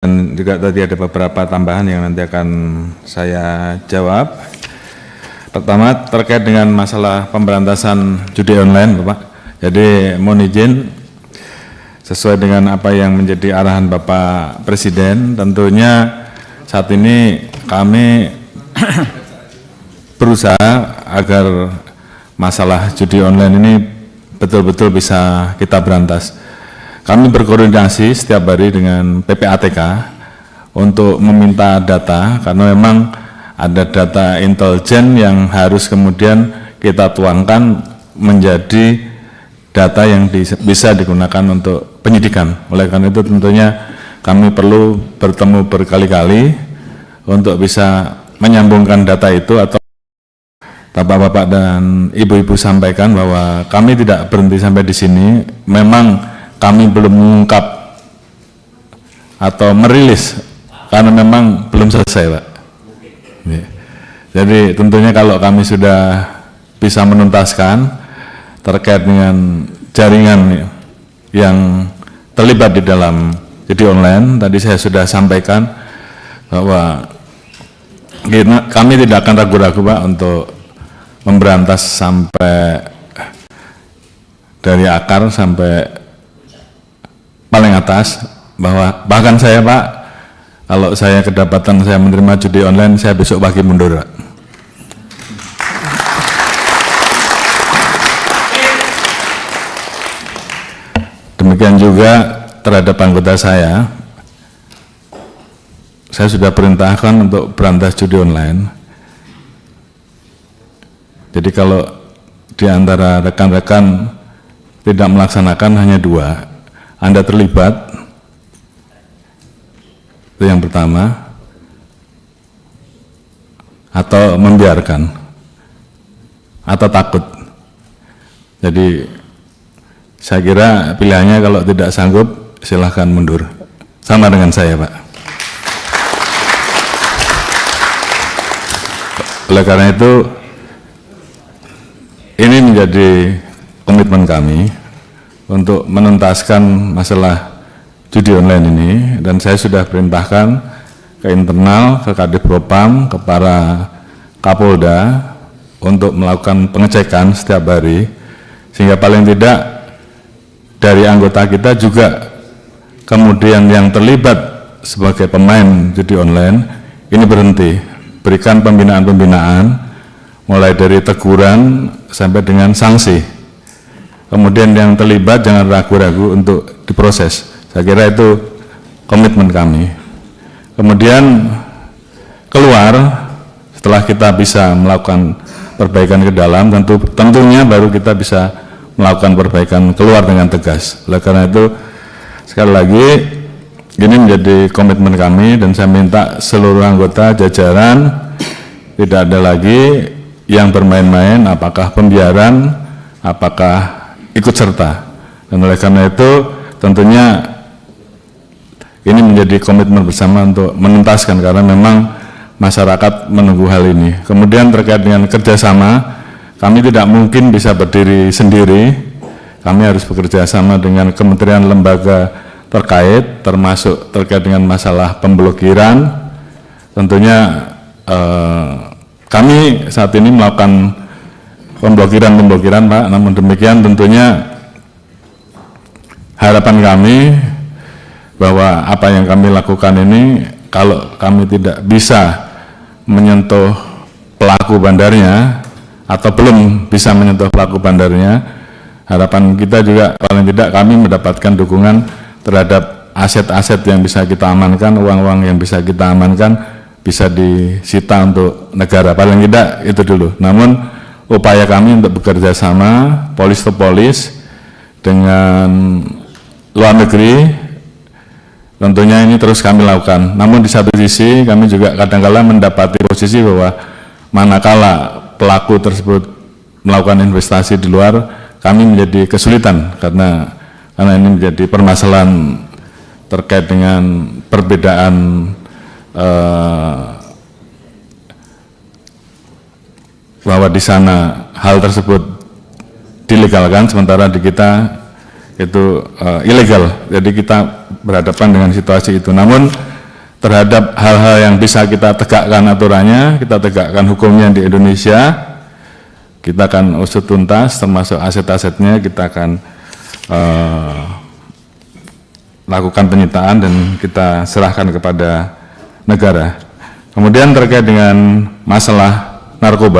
Dan juga tadi ada beberapa tambahan yang nanti akan saya jawab. Pertama terkait dengan masalah pemberantasan judi online, Bapak. Jadi mohon izin sesuai dengan apa yang menjadi arahan Bapak Presiden, tentunya saat ini kami berusaha agar masalah judi online ini betul-betul bisa kita berantas. Kami berkoordinasi setiap hari dengan PPATK untuk meminta data, karena memang ada data intelijen yang harus kemudian kita tuangkan menjadi data yang bisa digunakan untuk penyidikan. Oleh karena itu tentunya kami perlu bertemu berkali-kali untuk bisa menyambungkan data itu, atau Bapak-bapak dan Ibu-ibu sampaikan bahwa kami tidak berhenti sampai di sini. Memang kami belum mengungkap atau merilis karena memang belum selesai, Pak. Jadi tentunya kalau kami sudah bisa menuntaskan terkait dengan jaringan yang terlibat di dalam judi online, tadi saya sudah sampaikan bahwa kami tidak akan ragu-ragu, Pak, untuk memberantas sampai dari akar sampai paling atas. Bahwa bahkan saya, Pak, kalau saya kedapatan saya menerima judi online, saya besok pagi mundur, Pak. Demikian juga terhadap anggota saya sudah perintahkan untuk berantas judi online. Jadi kalau di antara rekan-rekan tidak melaksanakan hanya 2, Anda terlibat, itu yang pertama, atau membiarkan, atau takut. Jadi saya kira pilihannya kalau tidak sanggup silahkan mundur, sama dengan saya, Pak. Oleh karena itu ini menjadi komitmen kami untuk menuntaskan masalah judi online ini, dan saya sudah perintahkan ke internal, ke Kadif Propam, ke para Kapolda untuk melakukan pengecekan setiap hari, sehingga paling tidak dari anggota kita juga kemudian yang terlibat sebagai pemain judi online ini berhenti, berikan pembinaan-pembinaan mulai dari teguran sampai dengan sanksi. Kemudian yang terlibat jangan ragu-ragu untuk diproses. Saya kira itu komitmen kami. Kemudian keluar, setelah kita bisa melakukan perbaikan ke dalam, tentunya baru kita bisa melakukan perbaikan keluar dengan tegas. Oleh karena itu sekali lagi ini menjadi komitmen kami, dan saya minta seluruh anggota jajaran tidak ada lagi yang bermain-main, apakah pembiaran, apakah ikut serta. Dan oleh karena itu tentunya ini menjadi komitmen bersama untuk menuntaskan, karena memang masyarakat menunggu hal ini. Kemudian terkait dengan kerjasama, kami tidak mungkin bisa berdiri sendiri, kami harus bekerja sama dengan kementerian lembaga terkait, termasuk terkait dengan masalah pemblokiran. Tentunya kami saat ini melakukan pemblokiran, Pak. Namun demikian tentunya harapan kami bahwa apa yang kami lakukan ini, kalau kami tidak bisa menyentuh pelaku bandarnya atau belum bisa menyentuh pelaku bandarnya, harapan kita juga paling tidak kami mendapatkan dukungan terhadap aset-aset yang bisa kita amankan, uang-uang yang bisa kita amankan bisa disita untuk negara, paling tidak itu dulu. Namun upaya kami untuk bekerja sama polis to polis dengan luar negeri, tentunya ini terus kami lakukan. Namun di satu sisi kami juga kadang-kala mendapati posisi bahwa manakala pelaku tersebut melakukan investasi di luar, kami menjadi kesulitan karena ini menjadi permasalahan terkait dengan perbedaan bahwa di sana hal tersebut dilegalkan, sementara di kita itu ilegal. Jadi kita berhadapan dengan situasi itu. Namun terhadap hal-hal yang bisa kita tegakkan aturannya, kita tegakkan hukumnya di Indonesia, kita akan usut tuntas, termasuk aset-asetnya kita akan lakukan penyitaan dan kita serahkan kepada negara. Kemudian terkait dengan masalah narkoba,